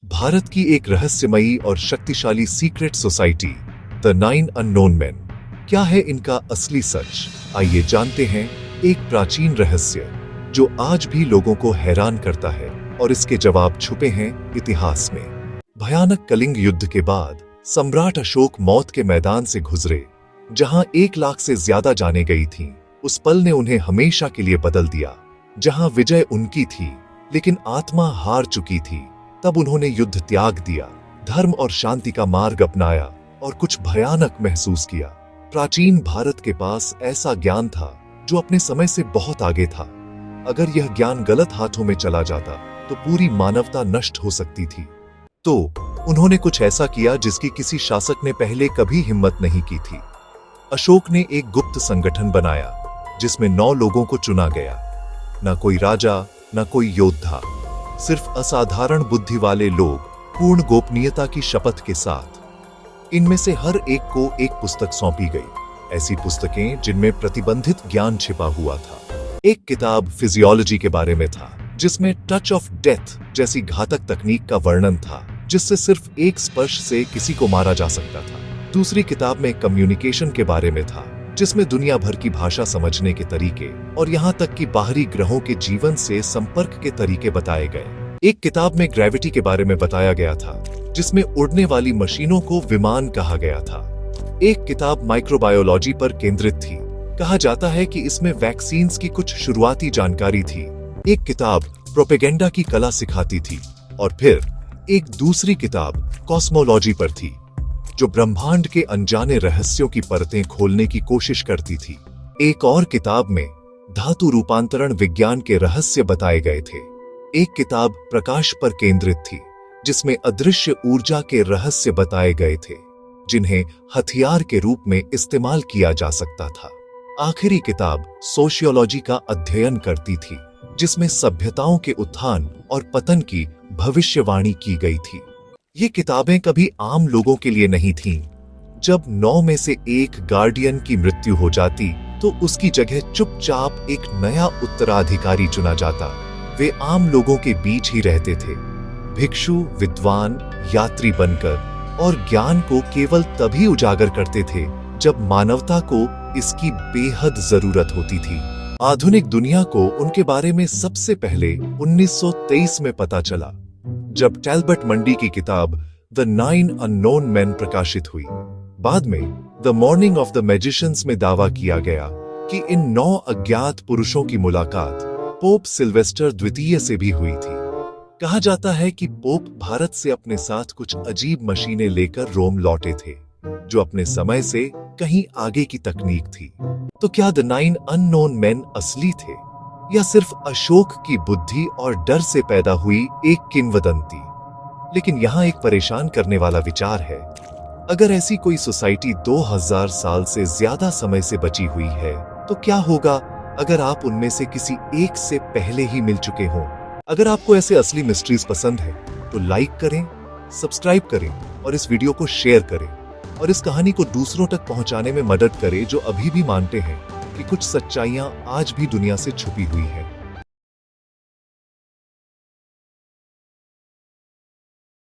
भारत की एक रहस्यमयी और शक्तिशाली secret society, the 9 unknown man. क्या है इनका असली सच? आइए जानते हैं एक प्राचीन रहस्य जो आज भी लोगों को हैरान करता है, और इसके जवाब छुपे हैं इतिहास में। भयानक कलिंग युद्ध के बाद सम्राट अशोक मौत के मैदान से गुजरे, जहां 1 लाख से ज्यादा जानें गई थीं। उस पल ने उन्हें हमेशा के लिए बदल दिया। जहां विजय उनकी थी, लेकिन आत्मा हार चुकी थी। तब उन्होंने युद्ध त्याग दिया, धर्म और शांति का मार्ग अपनाया और कुछ भयानक महसूस किया। प्राचीन भारत के पास ऐसा ज्ञान था जो अपने समय से बहुत आगे था। अगर यह ज्ञान गलत हाथों में चला जाता तो पूरी मानवता नष्ट हो सकती थी। तो उन्होंने कुछ ऐसा किया जिसकी किसी शासक ने पहले कभी हिम्मत नहीं की थी। अशोक ने एक गुप्त संगठन बनाया जिसमें 9 लोगों को चुना गया। न कोई राजा, न कोई योद्धा, सिर्फ असाधारण बुद्धि वाले लोग, पूर्ण गोपनीयता की शपथ के साथ। इनमें से हर एक को एक पुस्तक सौंपी गई, ऐसी पुस्तकें जिनमें प्रतिबंधित ज्ञान छिपा हुआ था। एक किताब फिजियोलॉजी के बारे में था, जिसमें टच ऑफ डेथ जैसी घातक तकनीक का वर्णन था, जिससे सिर्फ एक स्पर्श से किसी को मारा जा सकता था। दूसरी किताब में कम्युनिकेशन के बारे में था, जिसमें दुनिया भर की भाषा समझने के तरीके और यहाँ तक कि बाहरी ग्रहों के जीवन से संपर्क के तरीके बताए गए। एक किताब में ग्रेविटी के बारे में बताया गया था, जिसमें उड़ने वाली मशीनों को विमान कहा गया था। एक किताब माइक्रोबायोलॉजी पर केंद्रित थी, कहा जाता है कि इसमें वैक्सीन्स की कुछ शुरुआती जानकारी थी। एक किताब प्रोपेगेंडा की कला सिखाती थी, और फिर एक दूसरी किताब कॉस्मोलॉजी पर थी, जो ब्रह्मांड के अनजाने रहस्यों की परतें खोलने की कोशिश करती थी। एक और किताब में धातु रूपांतरण विज्ञान के रहस्य बताए गए थे। एक किताब प्रकाश पर केंद्रित थी, जिसमें अदृश्य ऊर्जा के रहस्य बताए गए थे, जिन्हें हथियार के रूप में इस्तेमाल किया जा सकता था। आखिरी किताब सोशियोलॉजी का अध्ययन करती थी, जिसमें सभ्यताओं के उत्थान और पतन की भविष्यवाणी की गई थी। ये किताबें कभी आम लोगों के लिए नहीं थीं। जब 9 में से एक गार्डियन की मृत्यु हो जाती, तो उसकी जगह चुपचाप एक नया उत्तराधिकारी चुना जाता। वे आम लोगों के बीच ही रहते थे, भिक्षु, विद्वान, यात्री बनकर, और ज्ञान को केवल तभी उजागर करते थे जब मानवता को इसकी बेहद जरूरत होती थी। आधुनिक दुनिया को उनके बारे में सबसे पहले 1923 में पता चला, जब टैल्बट मंडी की किताब द 9 अननोन मैन प्रकाशित हुई। बाद में the morning of the magicians में दावा किया गया कि इन 9 अज्ञात पुरुषों की मुलाकात पोप सिल्वेस्टर द्वितीय से भी हुई थी। कहा जाता है कि पोप भारत से अपने साथ कुछ अजीब मशीनें लेकर रोम लौटे थे, जो अपने समय से कहीं आगे की तकनीक थी। तो क्या द 9 अननोन मैन असली थे, या सिर्फ अशोक की बुद्धि और डर से पैदा हुई एक किंवदंती? लेकिन यहाँ एक परेशान करने वाला विचार है। अगर ऐसी कोई सोसाइटी 2000 साल से ज्यादा समय से बची हुई है, तो क्या होगा अगर आप उनमें से किसी एक से पहले ही मिल चुके हों? अगर आपको ऐसे असली मिस्ट्रीज पसंद है, तो लाइक करें, सब्सक्राइब करें और इस वीडियो को शेयर करें, और इस कहानी को दूसरों तक पहुंचाने में मदद करें जो अभी भी मानते हैं कि कुछ सच्चाइयां आज भी दुनिया से छुपी हुई हैं।